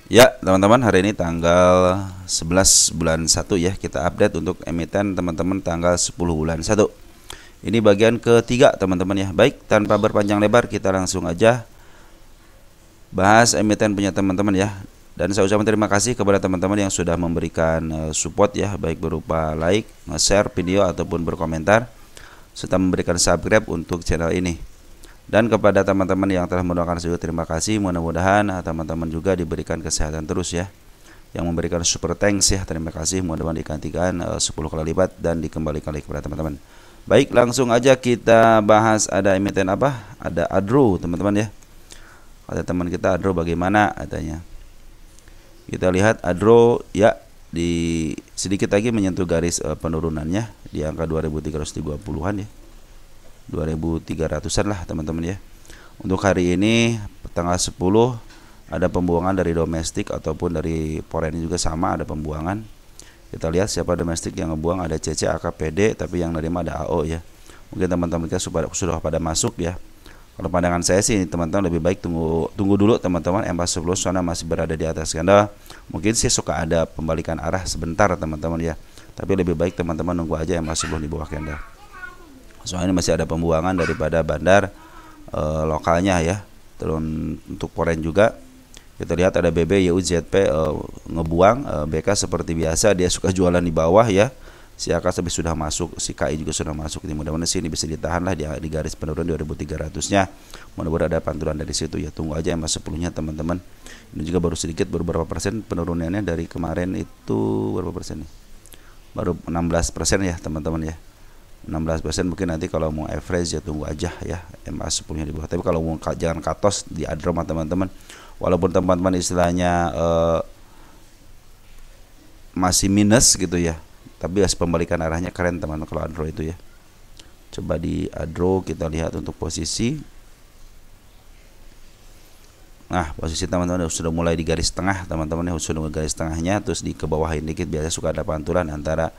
Ya, teman-teman, hari ini tanggal 11 bulan 1 ya, kita update untuk emiten teman-teman tanggal 10 bulan 1. Ini bagian ketiga, teman-teman ya. Baik, tanpa berpanjang lebar, kita langsung aja bahas emiten punya teman-teman ya. Dan saya ucapkan terima kasih kepada teman-teman yang sudah memberikan support ya, baik berupa like, share video ataupun berkomentar serta memberikan subscribe untuk channel ini. Dan kepada teman-teman yang telah mendoakan juga terima kasih. Mudah-mudahan teman-teman juga diberikan kesehatan terus ya. Yang memberikan super thanks ya, terima kasih. Mudah-mudahan digantikan 10 kali lipat dan dikembalikan lagi kepada teman-teman. Baik, langsung aja kita bahas. Ada emiten apa? Ada Adro, teman-teman ya. Kata teman kita, Adro bagaimana katanya. Kita lihat Adro ya, di sedikit lagi menyentuh garis penurunannya di angka 2330-an ya. 2300-an lah teman-teman ya. Untuk hari ini tanggal 10 ada pembuangan dari domestik ataupun dari foreign juga sama ada pembuangan. Kita lihat siapa domestik yang ngebuang, ada CC, AKPD, tapi yang nerima ada AO ya. Mungkin teman-teman kita sudah pada masuk ya. Kalau pandangan saya sih teman-teman lebih baik tunggu dulu teman-teman, M40 sana masih berada di atas skandal. Mungkin sih suka ada pembalikan arah sebentar teman-teman ya. Tapi lebih baik teman-teman nunggu aja M40 di bawah candle. Soalnya masih ada pembuangan daripada bandar lokalnya ya. Terus untuk foreign juga kita lihat ada BB, YUZP ngebuang, BK seperti biasa dia suka jualan di bawah ya. Si AK tapi sudah masuk, si KI juga sudah masuk. Ini mudah-mudahan sini bisa ditahan lah di garis penurunan 2300-nya. Mudah-mudahan ada pantulan dari situ ya. Tunggu aja M10-nya teman-teman. Ini juga baru sedikit, baru berapa persen penurunannya dari kemarin itu berapa persen nih? Baru 16% ya teman-teman ya. 16% mungkin nanti kalau mau average ya tunggu aja ya MA10 nya di bawah. Tapi kalau mau jangan katos di adroma teman-teman. Walaupun teman-teman istilahnya masih minus gitu ya, tapi pembalikan arahnya keren teman-teman kalau adro itu ya. Coba di adro kita lihat untuk posisi. Nah, posisi teman-teman sudah mulai di garis tengah teman-teman ya, sudah di garis tengahnya, terus di kebawahin dikit biasa suka ada pantulan antara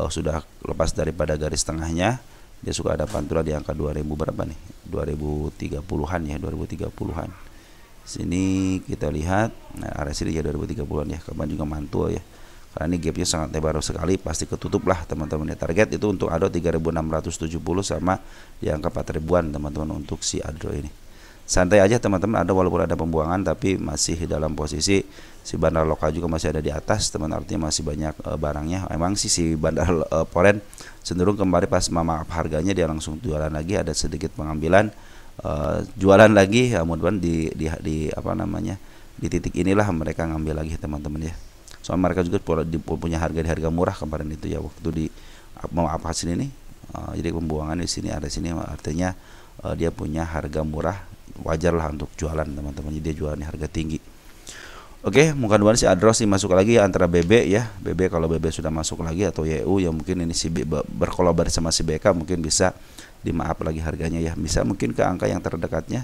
sudah lepas daripada garis tengahnya, dia suka ada pantulan di angka 2000 berapa nih? 2030-an ya, 2030-an. Sini kita lihat, nah area sini ya 2030-an ya, kapan juga mantul ya. Karena ini gapnya sangat lebar sekali, pasti ketutup lah teman-teman ya. Target itu untuk ADRO 3670 sama di angka 4000-an teman-teman untuk si ADRO ini. Santai aja teman-teman, ada walaupun ada pembuangan tapi masih dalam posisi si bandar lokal juga masih ada di atas teman, artinya masih banyak barangnya. Emang sih si bandar foreign cenderung kembali pas maaf harganya dia langsung jualan lagi, ada sedikit pengambilan jualan lagi ya, mudah-mudahan di apa namanya di titik inilah mereka ngambil lagi teman-teman ya. Soal mereka juga punya harga murah kemarin itu ya waktu di mau apa sini nih, jadi pembuangan di sini ada sini artinya dia punya harga murah, wajar lah untuk jualan teman-teman, jadi dia jualan harga tinggi. Oke, mudah-mudahan si Adros sih masuk lagi antara BB ya. BB kalau BB sudah masuk lagi atau YU ya mungkin ini si berkolaborasi sama si BK mungkin bisa dimaaf lagi harganya ya. Bisa mungkin ke angka yang terdekatnya.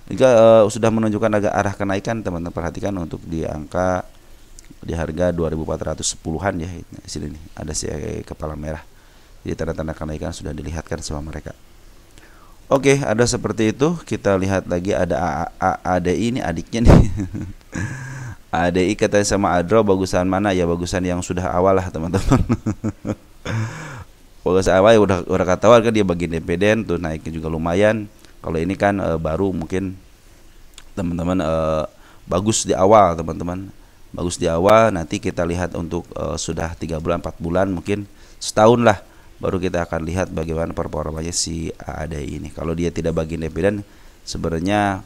Jika sudah menunjukkan agak arah kenaikan teman-teman perhatikan untuk di angka di harga 2410-an ya. Sini nih ada si kepala merah. Jadi tanda-tanda kenaikan sudah dilihatkan sama mereka. Oke, ada seperti itu. Kita lihat lagi ada ADI ini adiknya nih. ADI katanya sama Adro bagusan mana ya, bagusan yang sudah awal lah teman-teman. Bagusan awal ya udah kata awal kan dia bagian dividen tuh naiknya juga lumayan. Kalau ini kan baru mungkin teman-teman bagus di awal teman-teman. Bagus di awal, nanti kita lihat untuk sudah 3 bulan 4 bulan mungkin setahun lah baru kita akan lihat bagaimana performanya si ADI ini. Kalau dia tidak bagian dividen sebenarnya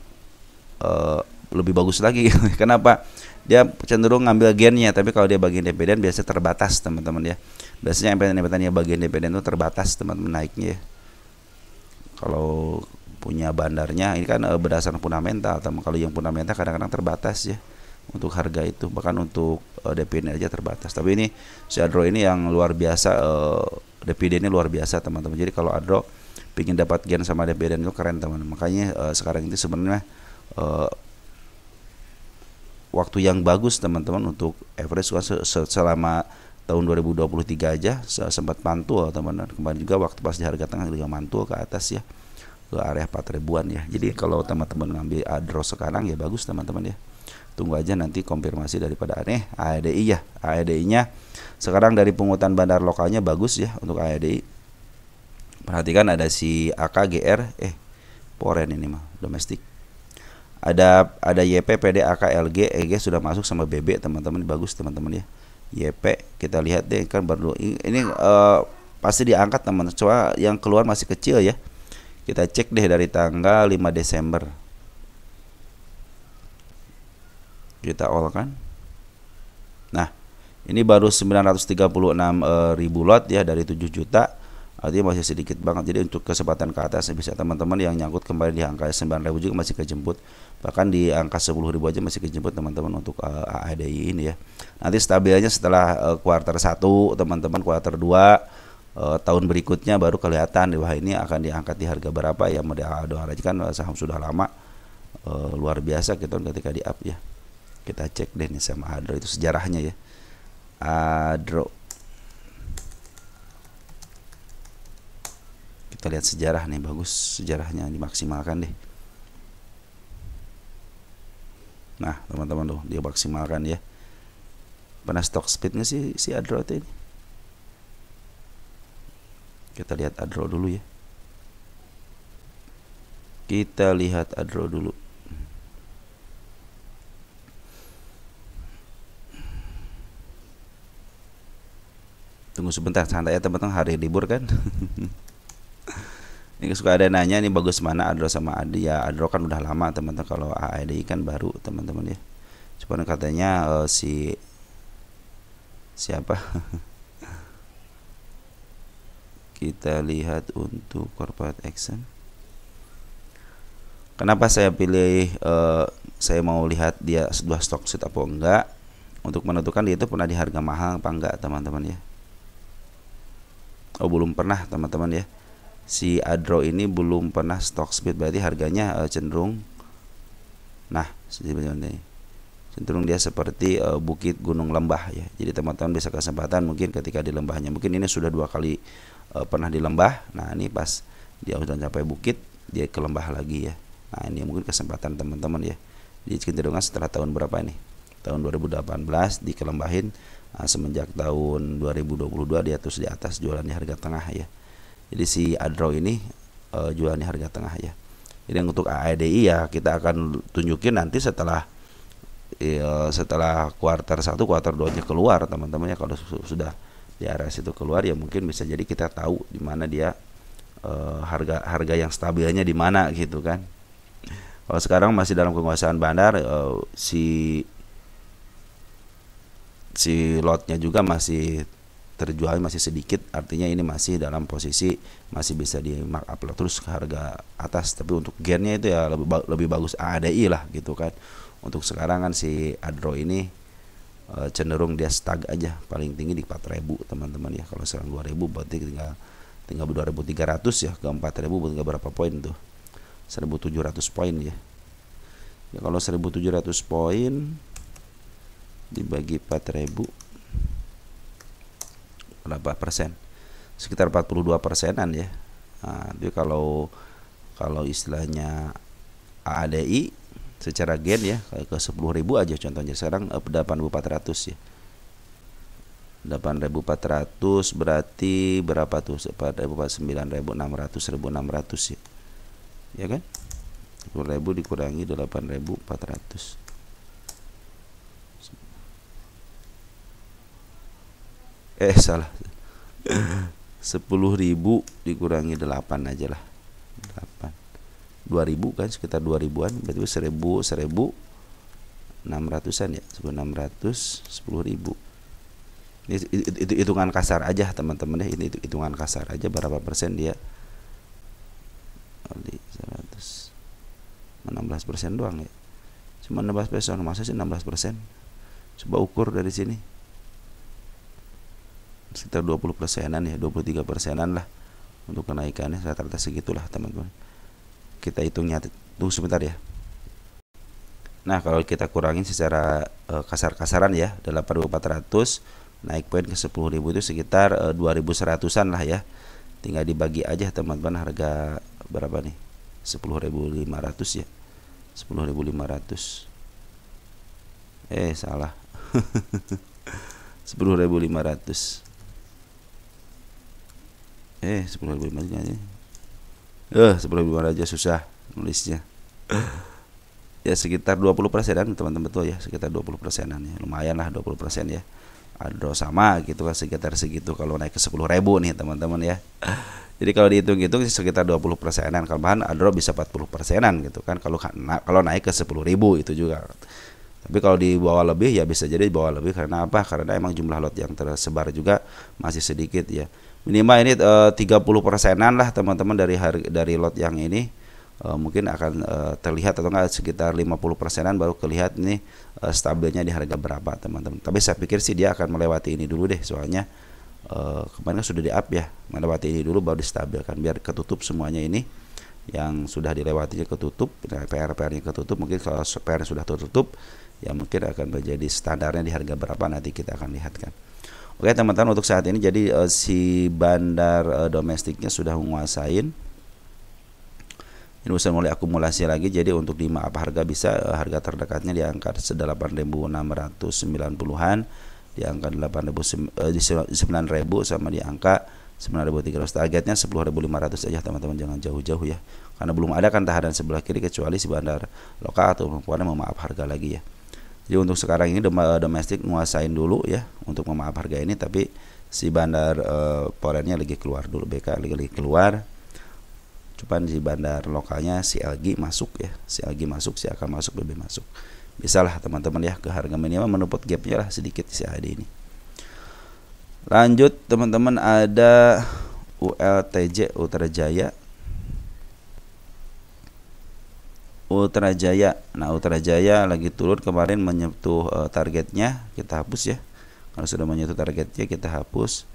lebih bagus lagi. Kenapa? Dia cenderung ngambil gennya, tapi kalau dia bagian dividen biasanya terbatas teman-teman ya. Biasanya emiten-emiten yang bagian dividen itu terbatas teman-teman naiknya ya. Kalau punya bandarnya ini kan berdasarkan fundamental, teman. Kalau yang fundamental kadang-kadang terbatas ya untuk harga itu, bahkan untuk dividen aja terbatas. Tapi ini si Adro ini yang luar biasa, dividennya luar biasa teman-teman. Jadi kalau Adro pingin dapat gen sama dividen itu keren teman-teman. Makanya sekarang itu sebenarnya waktu yang bagus teman-teman untuk average selama tahun 2023 aja sempat mantul teman-teman. Kemarin juga waktu pas di harga tengah juga mantul ke atas ya, ke area 4 ribuan ya. Jadi kalau teman-teman ngambil Adro sekarang ya bagus teman-teman ya. Tunggu aja nanti konfirmasi daripada AEDI ya. AEDI-nya sekarang dari pungutan bandar lokalnya bagus ya untuk AEDI. Perhatikan ada si AKGR, foreign ini mah, domestik. Ada YP, PD, AK, LG, EG sudah masuk sama BB teman-teman, bagus teman-teman ya. YP kita lihat deh kan baru ini pasti diangkat teman. Coba yang keluar masih kecil ya. Kita cek deh dari tanggal 5 Desember. Kita all kan. Nah, ini baru 936 ribu lot ya dari 7 juta. Artinya masih sedikit banget. Jadi untuk kesempatan ke atas bisa teman-teman yang nyangkut kembali di angka 9.000 juga masih kejemput. Bahkan di angka 10.000 aja masih kejemput teman-teman untuk AEDI ini ya. Nanti stabilnya setelah kuartal 1 teman-teman, kuartal 2 tahun berikutnya baru kelihatan wah ini akan diangkat di harga berapa ya. Modal kan saham sudah lama luar biasa gitu ketika di up ya. Kita cek deh nih sama Adro itu sejarahnya ya. Adro, kita lihat sejarah nih, bagus sejarahnya dimaksimalkan deh. Nah teman-teman tuh dia maksimalkan ya. Pernah stock speed nggak sih si Adro ini? Kita lihat Adro dulu ya. Kita lihat Adro dulu. Tunggu sebentar, santai ya teman-teman, hari libur kan. Ini suka ada nanya nih bagus mana Adro sama Adi ya. Adro kan udah lama teman-teman, kalau AEDI kan baru teman-teman ya. Cuman katanya siapa? Kita lihat untuk corporate action. Kenapa saya pilih saya mau lihat dia dua stock sit apa enggak untuk menentukan dia itu pernah di harga mahal apa enggak teman-teman ya. Oh belum pernah teman-teman ya. Si Adro ini belum pernah stock split, berarti harganya cenderung cenderung dia seperti bukit gunung lembah ya. Jadi teman-teman bisa kesempatan mungkin ketika di lembahnya, mungkin ini sudah 2 kali pernah di lembah. Nah ini pas dia udah sampai bukit dia ke lembah lagi ya. Nah ini mungkin kesempatan teman-teman ya. Jadi cenderungan setelah tahun berapa ini, tahun 2018 dikelembahin. Nah, semenjak tahun 2022 dia terus di atas jualannya harga tengah ya. Jadi si Adro ini jualannya harga tengah ya. Jadi untuk AEDI ya kita akan tunjukin nanti setelah kuartal 1 kuartal 2 nya keluar teman-teman ya. Kalau sudah di area situ keluar ya mungkin bisa jadi kita tahu di mana dia harga yang stabilnya di mana gitu kan. Kalau sekarang masih dalam penguasaan bandar, si lotnya juga masih terjual masih sedikit, artinya ini masih dalam posisi masih bisa di markup terus ke harga atas. Tapi untuk gennya itu ya lebih bagus ADI lah gitu kan. Untuk sekarang kan si Adro ini cenderung dia stag aja, paling tinggi di 4.000 teman-teman ya. Kalau sekarang 2.000 berarti tinggal 2.300 ya, ke 4.000 tinggal berapa poin tuh, 1.700 poin ya. Ya kalau 1.700 poin dibagi 4.000 berapa persen? Sekitar 42%-an ya. Nah, itu kalau istilahnya ADI secara gen ya ke 10.000 aja contohnya. Sekarang 8.400 ya. 8.400 berarti berapa tuh? 9.600, 1.600 ya. Ya kan? 10.000 dikurangi 8.400. Salah. 10.000 dikurangi 8 aja lah. 8. 2.000 kan sekitar 2.000-an, berarti 1.600-an ya. 1.600, 10.000. Itu hitungan kasar aja teman-teman ya. Ini hitungan kasar aja berapa persen dia. 16% doang ya. Cuma 16%, masa sih 16%? Coba ukur dari sini. Sekitar 20%-an ya, 23%-an lah untuk kenaikannya, rata-rata segitulah teman-teman. Kita hitungnya tunggu sebentar ya. Nah kalau kita kurangin secara kasar-kasaran ya, 8.400 naik poin ke 10.000 itu sekitar 2.100-an lah ya. Tinggal dibagi aja teman-teman, harga berapa nih, 10.500 ya, 10.500 Salah. 10.500. 10.500 aja. 10.500 aja susah nulisnya. Ya sekitar 20%-an teman-teman, betul ya, sekitar 20%-an ya. Lumayan lah 20% ya. Adro sama gitu kan, sekitar segitu kalau naik ke 10.000 nih teman-teman ya. Jadi kalau dihitung-hitung sekitar 20%-an, kalau bahan adro bisa 40%-an gitu kan kalau naik ke 10.000 itu juga. Tapi kalau di bawah lebih ya bisa jadi di bawah lebih, karena apa? Karena emang jumlah lot yang tersebar juga masih sedikit ya. Minimal ini 30%-an lah teman-teman dari lot yang ini mungkin akan terlihat, atau enggak sekitar 50%-an baru kelihatan ini stabilnya di harga berapa teman-teman. Tapi saya pikir sih dia akan melewati ini dulu deh, soalnya kemarin kan sudah di up ya, melewati ini dulu baru distabilkan biar ketutup semuanya ini. Yang sudah dilewatinya ketutup, nah, PR-nya ketutup, mungkin kalau PR sudah tertutup ya mungkin akan menjadi standarnya di harga berapa nanti kita akan lihatkan. Oke teman-teman, untuk saat ini jadi si bandar domestiknya sudah menguasain. Ini usaha mulai akumulasi lagi, jadi untuk di maaf harga bisa harga terdekatnya di angka 8.690-an, di angka 9.000 sama di angka 9.300. Targetnya 10.500 aja teman-teman, jangan jauh-jauh ya, karena belum ada kan tahanan sebelah kiri kecuali si bandar lokal atau perempuannya memaaf harga lagi ya. Jadi untuk sekarang ini domestik nguasain dulu ya untuk memaaf harga ini, tapi si bandar foreignnya lagi keluar dulu, BK lagi keluar. Cuman di bandar lokalnya si LG masuk ya, si LG masuk, si akan masuk, BB masuk. Bisalah teman-teman ya, ke harga minimal menumput gapnya lah sedikit si AD ini. Lanjut teman-teman, ada ULTJ Ultra Jaya. Nah Ultra Jaya lagi turun kemarin, menyentuh targetnya, kita hapus ya. Kalau sudah menyentuh targetnya kita hapus.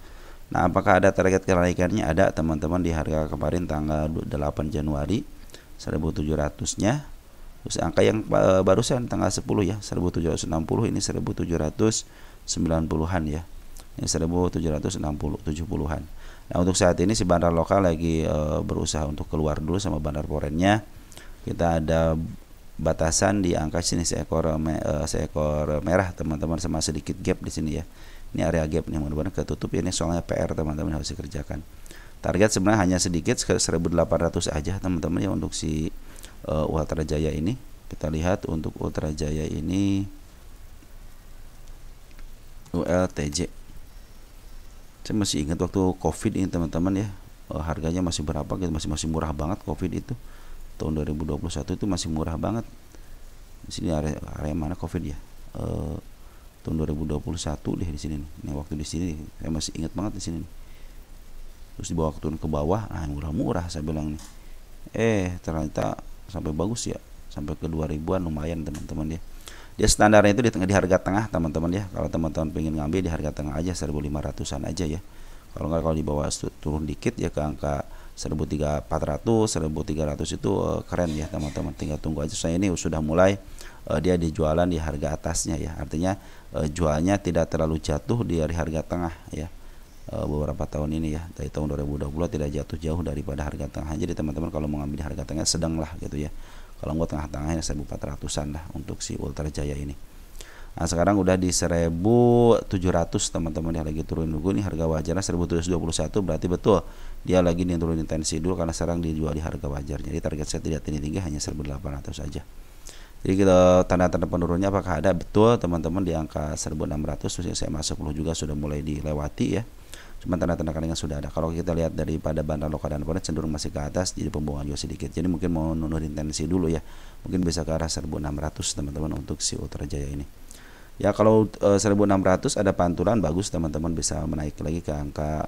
Nah apakah ada target kenaikannya? Ada teman-teman, di harga kemarin tanggal 8 Januari 1.700 nya. Terus angka yang barusan tanggal 10 ya 1.760, ini 1.790-an ya. Ini 1.760-70-an. Nah untuk saat ini si bandar lokal lagi berusaha untuk keluar dulu sama bandar foreignnya. Kita ada batasan di angka sini seekor merah teman-teman, sama sedikit gap di sini ya. Ini area gap nih, mudah-mudahan ketutup ya, ini soalnya PR teman-teman harus dikerjakan. Target sebenarnya hanya sedikit 1.800 aja teman-teman ya untuk si Ultra Jaya ini. Kita lihat untuk Ultra Jaya ini ULTJ. Saya masih ingat waktu Covid ini teman-teman ya, harganya masih berapa gitu, masih murah banget Covid itu. Tahun 2021 itu masih murah banget. Di sini area mana Covid ya? Tahun 2021 deh di sini nih. Ini waktu di sini saya masih ingat banget di sini nih. Terus dibawa turun ke bawah, murah-murah saya bilang nih. Ternyata sampai bagus ya, sampai ke 2000-an, lumayan teman-teman ya. Dia standarnya itu di harga tengah teman-teman ya. Kalau teman-teman pengen ngambil di harga tengah aja 1.500-an aja ya. Kalau nggak, kalau di bawah turun dikit ya ke angka 1.400, 1.300 itu keren ya teman-teman. Tinggal tunggu aja. Saya ini sudah mulai dia dijualan di harga atasnya ya. Artinya jualnya tidak terlalu jatuh di harga tengah ya. Beberapa tahun ini ya, dari tahun 2020 tidak jatuh jauh daripada harga tengah. Jadi teman-teman kalau mau ngambil di harga tengah sedang lah gitu ya. Kalau nggak tengah-tengahnya 1.400-an lah untuk si Ultra Jaya ini. Nah sekarang udah di 1.700 teman-teman yang lagi turun dulu nih, harga wajarnya 1.721, berarti betul dia lagi nih turun intensi dulu karena sekarang dijual di harga wajarnya. Jadi target saya tidak tinggi hanya 1.800 saja. Jadi kita tanda-tanda penurunnya apakah ada? Betul teman-teman, di angka 1.600 terus saya masuk juga sudah mulai dilewati ya. Cuma tanda-tanda kenaikan sudah ada. Kalau kita lihat daripada bandar lokal dan foreign cenderung masih ke atas, jadi pembuangan juga sedikit. Jadi mungkin mau nurunin intensi dulu ya. Mungkin bisa ke arah 1.600 teman-teman untuk si Ultra Jaya ini. Ya kalau 1.600 ada pantulan bagus teman-teman, bisa menaik lagi ke angka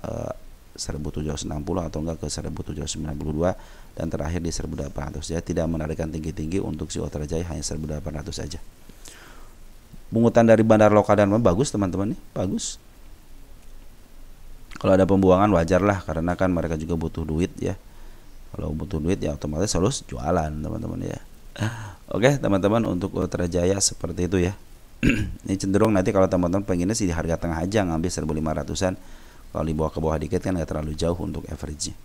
1.760 atau enggak ke 1.792 dan terakhir di 1.800 ya. Tidak menarikkan tinggi-tinggi untuk si Ultra Jaya, hanya 1.800 saja. Pungutan dari bandar lokal dan bagus teman-teman nih, bagus. Kalau ada pembuangan wajar lah, karena kan mereka juga butuh duit ya. Kalau butuh duit ya otomatis harus jualan teman-teman ya. Oke teman-teman, untuk Ultra Jaya seperti itu ya. Ini cenderung nanti kalau teman-teman pengennya sih di harga tengah aja, ngambil 1.500-an. Kalau dibawa ke bawah dikit kan nggak terlalu jauh untuk average-nya.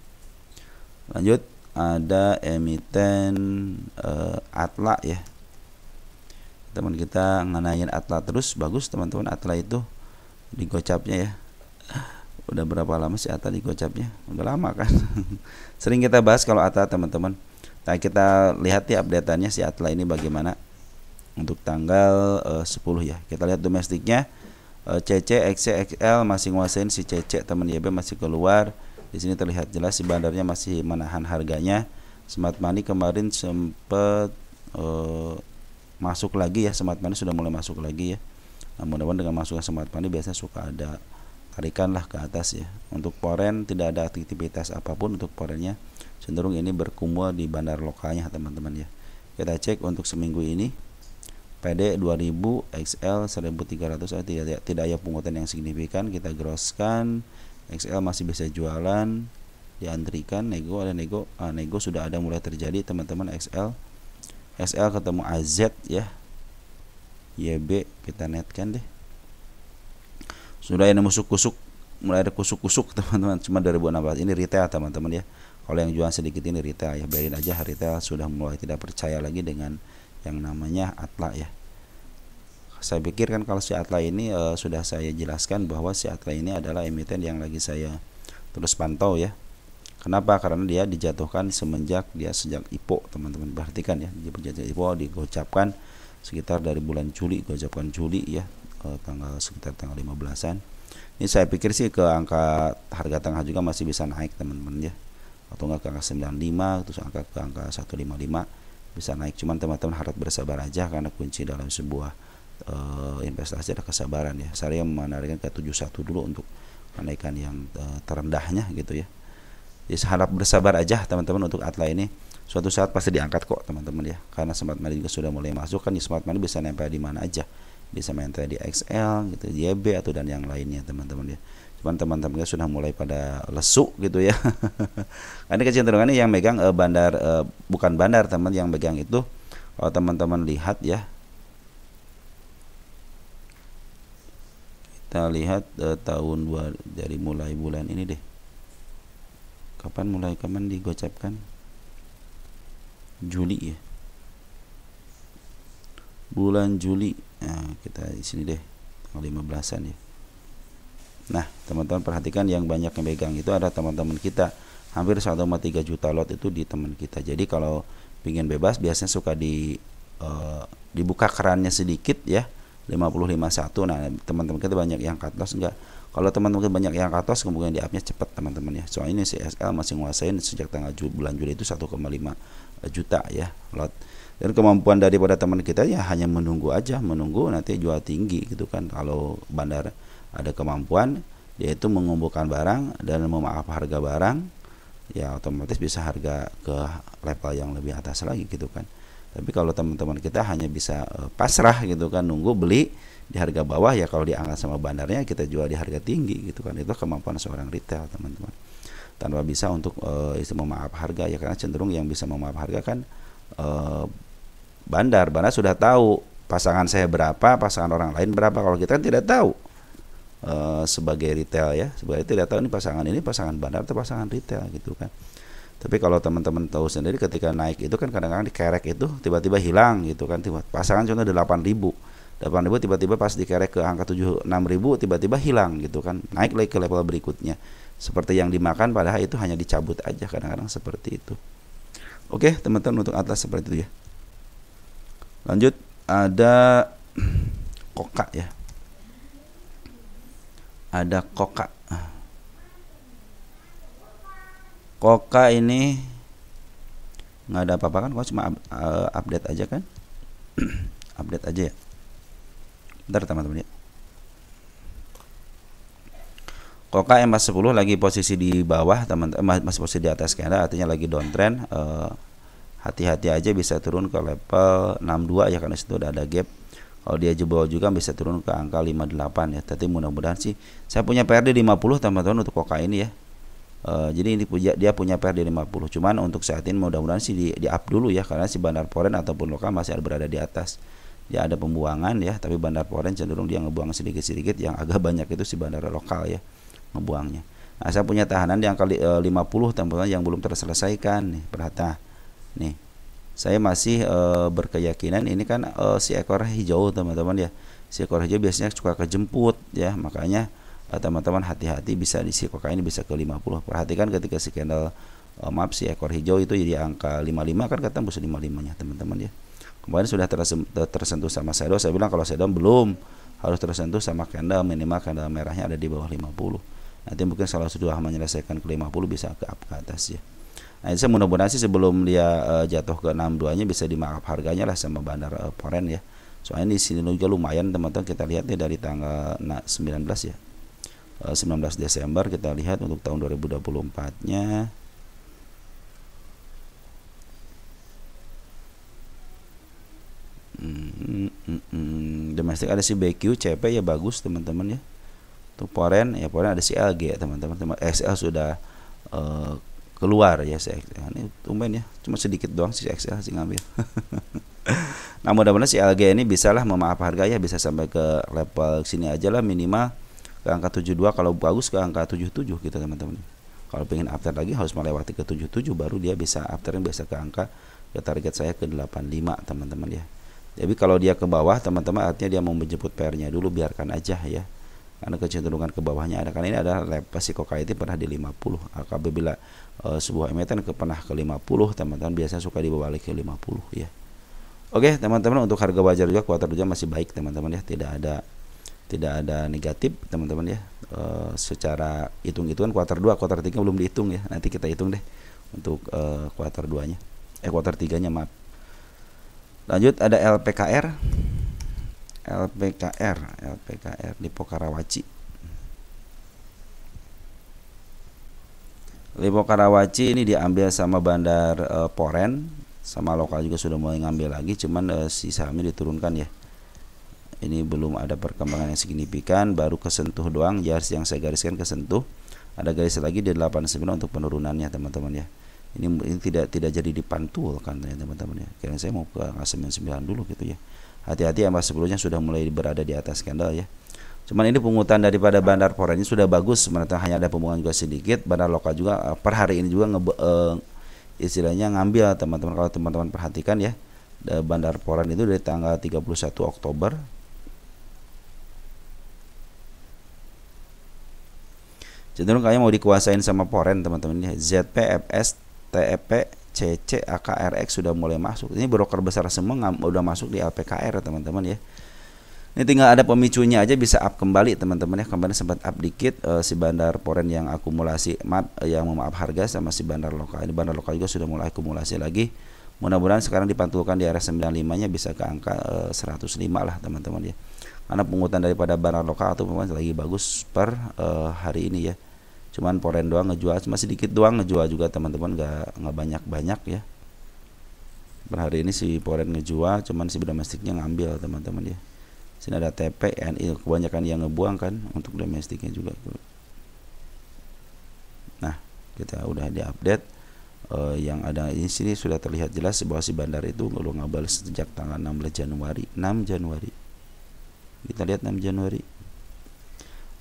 Lanjut, ada emiten Atla ya. teman kita nganain Atla terus, bagus teman-teman. Atla itu di gocapnya ya. Udah berapa lama sih Atla di gocapnya? Udah lama kan. Sering kita bahas kalau Atla teman-teman. Nah, kita lihat ya updateannya si Atla ini bagaimana untuk tanggal 10 ya. Kita lihat domestiknya, CC, XC, XL masih nguasain si CC, teman YB masih keluar. Di sini terlihat jelas si bandarnya masih menahan harganya. Smart Money kemarin sempat masuk lagi ya, Smart Money sudah mulai masuk lagi ya. Nah, mudah-mudahan dengan masuknya Smart Money biasanya suka ada tarikan lah ke atas ya. Untuk foreign tidak ada aktivitas apapun untuk foreignnya, cenderung ini berkumpul di bandar lokalnya teman-teman ya. Kita cek untuk seminggu ini PD 2000, XL 1300 tidak ada pungutan yang signifikan. Kita grosskan, XL masih bisa jualan, diantrikan, nego ada nego, nego sudah ada mulai terjadi teman-teman. XL ketemu AZ ya, YB kita netkan deh, sudah ini kusuk-kusuk, mulai ada kusuk-kusuk teman-teman. Cuma 2016 ini retail teman-teman ya. Kalau yang jual sedikit ini retail ya, biarin aja. Retail sudah mulai tidak percaya lagi dengan yang namanya Atla ya. Saya pikir kan kalau si Atla ini sudah saya jelaskan bahwa si Atla ini adalah emiten yang lagi saya terus pantau ya. Kenapa? Karena dia dijatuhkan sejak IPO teman-teman. Perhatikan ya, dia IPO digocapkan sekitar dari bulan Juli, gocapkan Juli ya, sekitar tanggal 15-an. Ini saya pikir sih ke angka harga tengah juga masih bisa naik teman-teman ya. Atau enggak ke angka 95, terus ke angka 155 bisa naik. Cuman teman-teman harap bersabar aja, karena kunci dalam sebuah investasi ada kesabaran ya. Saya menarikkan ke 71 dulu untuk kenaikan yang terendahnya gitu ya. Jadi harap bersabar aja teman-teman untuk Atla ini. Suatu saat pasti diangkat kok teman-teman ya. Karena Smart Money juga sudah mulai masuk kan. Di Smart Money bisa nempel di mana aja. Bisa nempel di XL gitu, di YB atau dan yang lainnya teman-teman ya. Cuman teman-teman sudah mulai pada lesu gitu ya. Ini kecenderungannya yang megang bandar, bukan bandar teman, yang megang itu kalau teman-teman lihat ya. Kita lihat dari mulai bulan ini deh. Kapan digocapkan? Juli ya. Bulan Juli. Nah, kita di sini deh tanggal 15-an ya. Nah, teman-teman perhatikan yang banyak yang megang itu ada teman-teman kita. Hampir 1,3 juta lot itu di teman kita. Jadi kalau pingin bebas biasanya suka dibuka kerannya sedikit ya. 50-51. Nah, teman-teman kita banyak yang cut loss enggak. Kalau teman-teman banyak yang cut loss, kemudian di up-nya cepat teman-teman ya. Soalnya ini CSL masih nguasain sejak bulan Juli itu 1,5 juta ya lot. Dan kemampuan daripada teman kita ya hanya menunggu nanti jual tinggi gitu kan. Kalau bandar ada kemampuan yaitu mengumpulkan barang dan memaaf harga barang, ya otomatis bisa harga ke level yang lebih atas lagi gitu kan. Tapi kalau teman-teman kita hanya bisa pasrah gitu kan, nunggu beli di harga bawah, ya kalau diangkat sama bandarnya kita jual di harga tinggi gitu kan. Itu kemampuan seorang retail teman-teman, tanpa bisa untuk memaaf harga ya, karena cenderung yang bisa memaaf harga kan bandar sudah tahu pasangan saya berapa, pasangan orang lain berapa. Kalau kita kan tidak tahu sebagai retail ya, sebagai tidak tahu ini pasangan bandar atau pasangan retail gitu kan. Tapi kalau teman-teman tahu sendiri ketika naik itu kan kadang-kadang dikerek itu tiba-tiba hilang gitu kan. Pasangan contoh 8.000 tiba-tiba pas dikerek ke angka 6.000 tiba-tiba hilang gitu kan. Naik lagi ke level berikutnya. Seperti yang dimakan padahal itu hanya dicabut aja, kadang-kadang seperti itu. Oke, teman-teman, untuk Atlas seperti itu ya. Lanjut ada Koka ya. Ada Koka. Koka ini nggak ada apa-apa kan, kok cuma update aja kan. Update aja ya. Bentar teman-teman ya. Koka M10 lagi posisi di bawah teman-teman, masih posisi di atas skena, artinya lagi downtrend. Hati-hati aja, bisa turun ke level 62 ya, karena situ udah ada gap. Kalau dia jebol juga bisa turun ke angka 58 ya. Tapi mudah-mudahan sih, saya punya PRD 50 teman-teman untuk Koka ini ya. Jadi ini dia punya PRD 50. Cuman untuk saat ini mudah-mudahan sih di up dulu ya, karena si bandar foreign ataupun lokal masih berada di atas. Dia ada pembuangan ya, tapi bandar foreign cenderung dia ngebuang sedikit-sedikit, yang agak banyak itu si bandar lokal ya ngebuangnya. Nah, saya punya tahanan di angka 50 teman-teman yang belum terselesaikan nih. Perhatikan nih. saya masih berkeyakinan ini kan si ekor hijau teman-teman ya. Si ekor hijau biasanya suka kejemput ya, makanya teman-teman hati-hati, bisa di si kokain bisa ke 50. Perhatikan ketika si candle maaf si ekor hijau itu jadi angka 55 kan kata tembus 55-nya teman-teman ya. Kemarin sudah tersentuh sama shadow, saya bilang kalau shadow belum, harus tersentuh sama candle, minimal candle merahnya ada di bawah 50. Nanti mungkin kalau sudah menyelesaikan ke 50 bisa ke up ke atas ya. Nah, ini saya mudah-mudahan sih sebelum dia jatuh ke 62-nya bisa dimaaf harganya lah sama bandar Foren ya. Soalnya di sini juga lumayan teman-teman, kita lihat nih dari tanggal 19 ya. 19 Desember kita lihat untuk tahun 2024-nya. Domestik ada si BQ, CP ya bagus teman-teman ya. Untuk Foren ya, Foren ada si LG ya teman-teman. XL sudah keluar ya si XL. Ini tumben ya, cuma sedikit doang si XL sih ngambil. Nah mudah-mudahan si LG ini bisalah memaaf harga ya, bisa sampai ke level sini aja lah minimal ke angka 72, kalau bagus ke angka 77 gitu teman-teman. Kalau pengen after lagi harus melewati ke 77 baru dia bisa afternya bisa ke angka, ke target saya ke 85 teman-teman ya. Jadi kalau dia ke bawah teman-teman artinya dia mau menjemput PR-nya dulu, biarkan aja ya. Karena kecenderungan ke bawahnya ada, karena ini ada level si kokaiti pernah di 50. Apabila sebuah emiten pernah ke 50 teman-teman biasa suka dibawa balik ke 50 ya. Oke teman-teman, untuk harga wajar juga kuartal 2 masih baik teman-teman ya, tidak ada negatif teman-teman ya. Secara hitung-hitungan kuartal 2, kuartal 3 belum dihitung ya, nanti kita hitung deh untuk kuartal 2 nya kuartal 3 nya maaf. Lanjut ada LPKR Lipo Karawaci. Lipo Karawaci ini diambil sama bandar Foren, sama lokal juga sudah mulai ngambil lagi, cuman si sahamnya diturunkan ya. Ini belum ada perkembangan yang signifikan, baru kesentuh doang, yang saya gariskan kesentuh. Ada garis lagi di 89 untuk penurunannya teman-teman ya. Ini tidak jadi dipantul kan ya teman-teman ya. Kira saya mau ke 99 dulu gitu ya. Hati-hati yang sebelumnya sudah mulai berada di atas candle ya. Cuman ini pungutan daripada bandar Foren ini sudah bagus, sebenarnya hanya ada pembuangan juga sedikit. Bandar lokal juga per hari ini juga istilahnya ngambil teman-teman. Kalau teman-teman perhatikan ya, bandar Foren itu dari tanggal 31 Oktober cenderung kayaknya mau dikuasain sama Foren teman-teman ya. ZP, FS, TEP, CC, AKRX sudah mulai masuk. Ini broker besar semua udah masuk di LPKR teman-teman ya. Ini tinggal ada pemicunya aja bisa up kembali teman-teman ya. Kemarin sempat up dikit si bandar Foren yang akumulasi yang memaaf harga sama si bandar lokal. Ini bandar lokal juga sudah mulai akumulasi lagi. Mudah-mudahan sekarang dipantulkan di area 95-nya bisa ke angka 105 lah teman-teman ya. Karena pungutan daripada bandar lokal atau lagi bagus per hari ini ya. Cuman Foren doang ngejual, cuma sedikit doang ngejual juga teman-teman, nggak banyak-banyak ya. Per hari ini si Foren ngejual, cuman si domestiknya ngambil teman-teman ya. Sini ada TP, NI, kebanyakan yang ngebuang kan untuk domestiknya juga. Nah, kita udah diupdate. Yang ada di sini sudah terlihat jelas bahwa si bandar itu belum ngabal sejak tanggal 16 Januari. Kita lihat 6 Januari.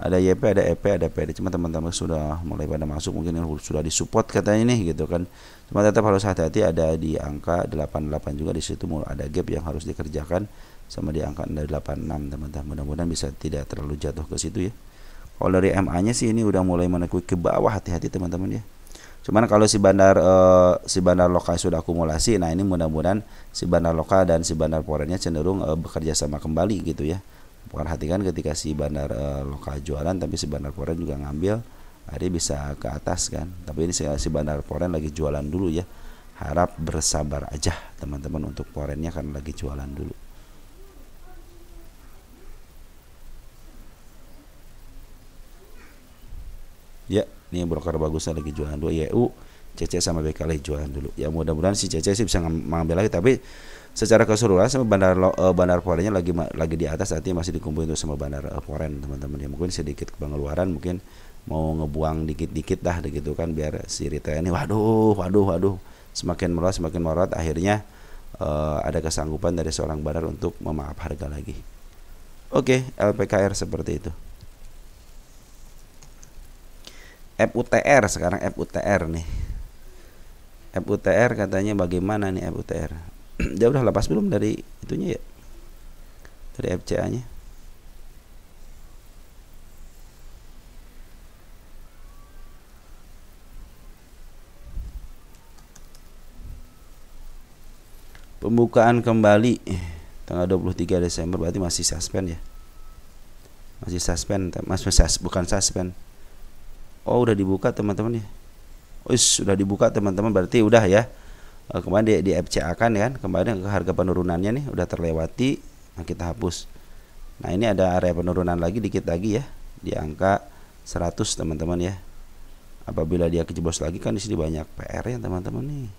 Ada YP, ada EP, ada PD. Cuma teman-teman sudah mulai pada masuk, mungkin sudah disupport katanya nih gitu kan. Cuma tetap harus hati-hati, ada di angka 88 juga, di situ mulai ada gap yang harus dikerjakan sama di angka 86 teman-teman. Mudah-mudahan bisa tidak terlalu jatuh ke situ ya. Kalau dari MA-nya sih ini udah mulai menekuk ke bawah, hati-hati teman-teman ya. Cuman kalau si bandar lokal sudah akumulasi, nah ini mudah-mudahan si bandar lokal dan si bandar Forennya cenderung bekerja sama kembali gitu ya. Perhatikan ketika si bandar lokal jualan tapi si bandar Foren juga ngambil, dia bisa ke atas kan. Tapi ini si bandar Foren lagi jualan dulu ya. Harap bersabar aja teman-teman untuk Forennya karena lagi jualan dulu. Ya, ini broker bagusnya lagi jualan dulu. YU, CC sama BK lagi jualan dulu. Ya mudah-mudahan si CC sih bisa mengambil lagi, tapi secara keseluruhan sama bandar Forennya lagi di atas, artinya masih dikumpulin itu sama bandar Foren teman-teman ya. Mungkin sedikit pengeluaran, mungkin mau ngebuang dikit-dikit dah gitu kan, biar si retail ini waduh semakin meluas akhirnya ada kesanggupan dari seorang bandar untuk memaaf harga lagi. Oke, LPKR seperti itu. FUTR sekarang, FUTR nih. FUTR katanya bagaimana nih FUTR? Dia udah lepas belum dari itunya ya? Dari FCA-nya? Pembukaan kembali tanggal 23 Desember berarti masih suspend ya? Masih suspend, bukan suspend. Oh, udah dibuka teman-teman ya. Oh, sudah dibuka teman-teman, berarti udah ya. Kemarin di FCA kan kemarin harga penurunannya nih udah terlewati. Nah, kita hapus. Nah, ini ada area penurunan lagi dikit lagi ya, di angka 100 teman-teman ya. Apabila dia kejeblos lagi kan di sini banyak PR ya teman-teman nih.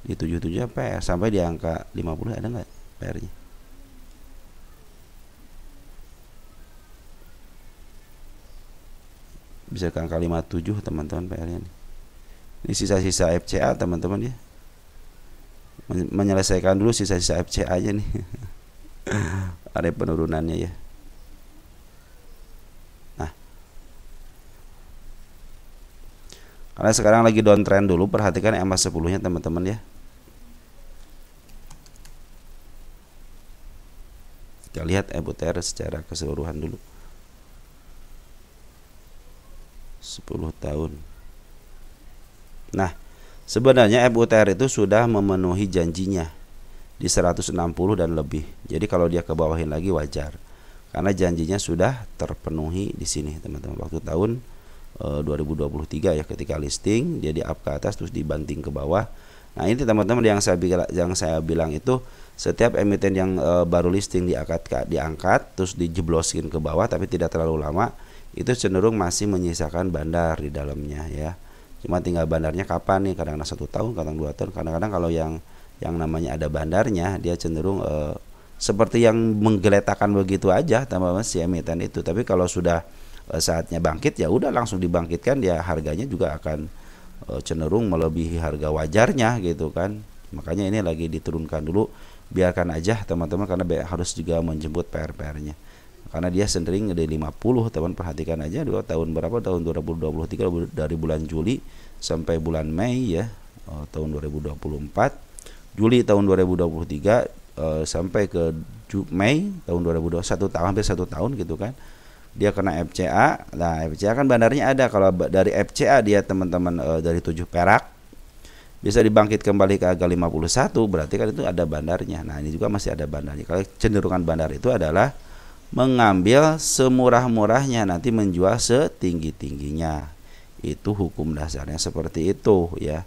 Di 77 PR sampai di angka 50 ada nggak PR-nya? Bisa ke angka 57 teman-teman PR-nya nih. Ini sisa-sisa FCA teman-teman ya. Menyelesaikan dulu sisa-sisa FCA aja nih. Ada penurunannya ya. Nah, karena sekarang lagi downtrend dulu, perhatikan EMA 10-nya teman-teman ya. Kita lihat FUTR secara keseluruhan dulu. 10 tahun. Nah, sebenarnya FUTR itu sudah memenuhi janjinya di 160 dan lebih. Jadi kalau dia ke bawahin lagi wajar. Karena janjinya sudah terpenuhi di sini, teman-teman. Waktu tahun 2023 ya, ketika listing dia di up ke atas terus dibanting ke bawah. Nah, ini teman-teman yang saya bilang itu setiap emiten yang baru listing diangkat terus dijeblosin ke bawah tapi tidak terlalu lama, itu cenderung masih menyisakan bandar di dalamnya ya. Cuma tinggal bandarnya kapan nih, kadang-kadang 1 tahun, kadang 2 tahun. Kadang-kadang kalau yang namanya ada bandarnya dia cenderung seperti yang menggeletakkan begitu aja teman-teman si emiten itu. Tapi kalau sudah saatnya bangkit ya udah langsung dibangkitkan, dia harganya juga akan cenderung melebihi harga wajarnya gitu kan. Makanya ini lagi diturunkan dulu, biarkan aja teman-teman, karena harus juga menjemput PR-nya. Karena dia cenderung dari 50, teman perhatikan aja tahun berapa, tahun 2023 dari bulan Juli sampai bulan Mei ya, tahun 2024, Juli tahun 2023 sampai ke Mei tahun 2021, hampir 1 tahun gitu kan. Dia kena FCA. Nah, FCA kan bandarnya ada. Kalau dari FCA dia teman-teman dari 7 perak bisa dibangkit kembali ke harga 51, berarti kan itu ada bandarnya. Nah, ini juga masih ada bandarnya. Kalau cenderungan bandar itu adalah mengambil semurah-murahnya, nanti menjual setinggi-tingginya. Itu hukum dasarnya seperti itu ya.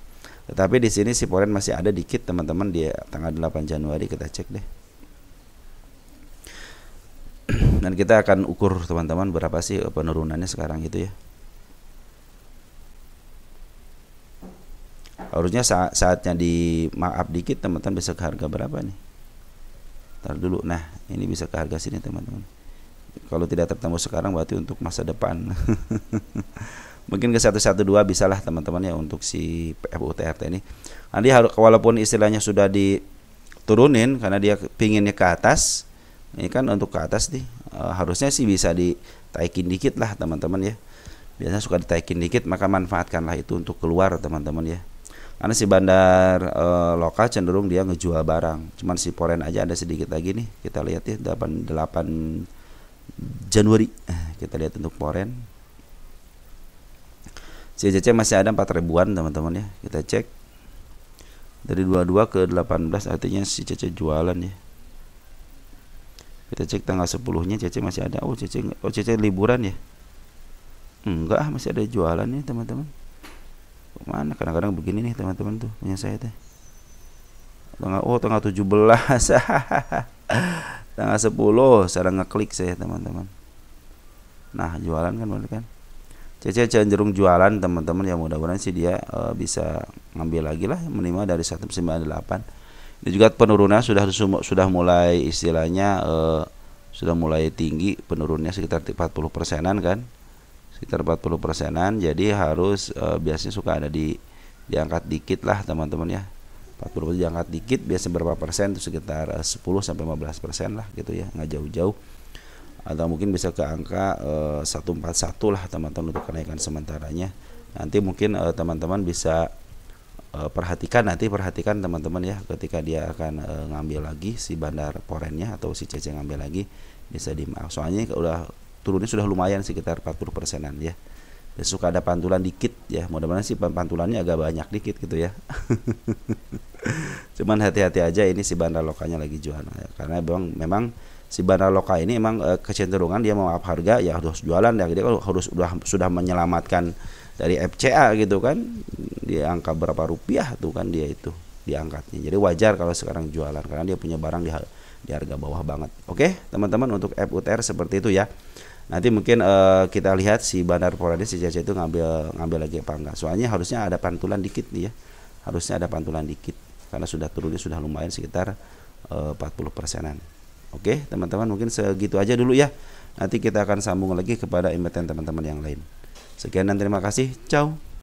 Tetapi di sini si poren masih ada dikit teman-teman, di tanggal 8 Januari kita cek deh. Dan kita akan ukur teman-teman berapa sih penurunannya sekarang gitu ya. Harusnya saatnya di markup dikit teman-teman, bisa ke harga berapa nih? Ntar dulu. Nah, ini bisa ke harga sini teman-teman. Kalau tidak ketemu sekarang berarti untuk masa depan. Mungkin ke 112 bisalah teman-teman ya untuk si FUTR ini. Nanti walaupun istilahnya sudah diturunin karena dia pinginnya ke atas, ini kan untuk ke atas nih, harusnya sih bisa ditaikin dikit lah teman-teman ya. Biasanya suka ditaikin dikit, maka manfaatkanlah itu untuk keluar teman-teman ya. Karena si bandar lokal cenderung dia ngejual barang. Cuman si poren aja ada sedikit lagi nih. Kita lihat ya 8 Januari. Kita lihat untuk poren. CCC masih ada 4 ribuan teman-teman ya. Kita cek. Dari 22 ke 18 artinya si CC jualan ya. Kita cek tanggal 10-nya CC masih ada. Oh CC liburan ya. Enggak, masih ada jualan nih teman-teman. Mana kadang-kadang begini nih teman-teman tuh punya saya teh. Tanggal 17. Tanggal 10 saya ngeklik saya teman-teman. Nah, jualan kan bener kan. CC cenderung jualan teman-teman ya, mudah-mudahan sih dia bisa ngambil lagi lah minimal dari 198. Ini juga penurunan sudah mulai istilahnya sudah mulai tinggi penurunnya, sekitar 40%-an kan. Sekitar 40%-an, jadi harus biasanya suka ada diangkat dikit lah teman-teman ya. 40% diangkat dikit, biasanya berapa persen itu sekitar 10-15% lah gitu ya, nggak jauh-jauh. Atau mungkin bisa ke angka 141 lah teman-teman untuk kenaikan sementaranya. Nanti mungkin teman-teman bisa perhatikan teman-teman ya, ketika dia akan ngambil lagi si bandar porennya atau si CC ngambil lagi, bisa di soalnya udah turunnya sudah lumayan sekitar 40%-an ya. Dan suka ada pantulan dikit ya, mudah-mudahan sih pantulannya agak banyak dikit gitu ya. Cuman hati-hati aja, ini si bandar lokanya lagi jual ya, karena memang si bandar lokal ini emang kecenderungan dia mau up harga ya harus jualan ya, dia harus sudah menyelamatkan dari FCA gitu kan, di angka berapa rupiah tuh kan dia itu diangkatnya. Jadi wajar kalau sekarang jualan karena dia punya barang di harga bawah banget. Oke teman-teman, untuk FUTR seperti itu ya. Nanti mungkin kita lihat si bandar porennya si CC itu ngambil lagi apa enggak. Soalnya harusnya ada pantulan dikit nih ya, harusnya ada pantulan dikit karena sudah turunnya sudah lumayan sekitar 40%-an. Oke teman-teman, mungkin segitu aja dulu ya. Nanti kita akan sambung lagi kepada emiten teman-teman yang lain. Sekian dan terima kasih. Ciao.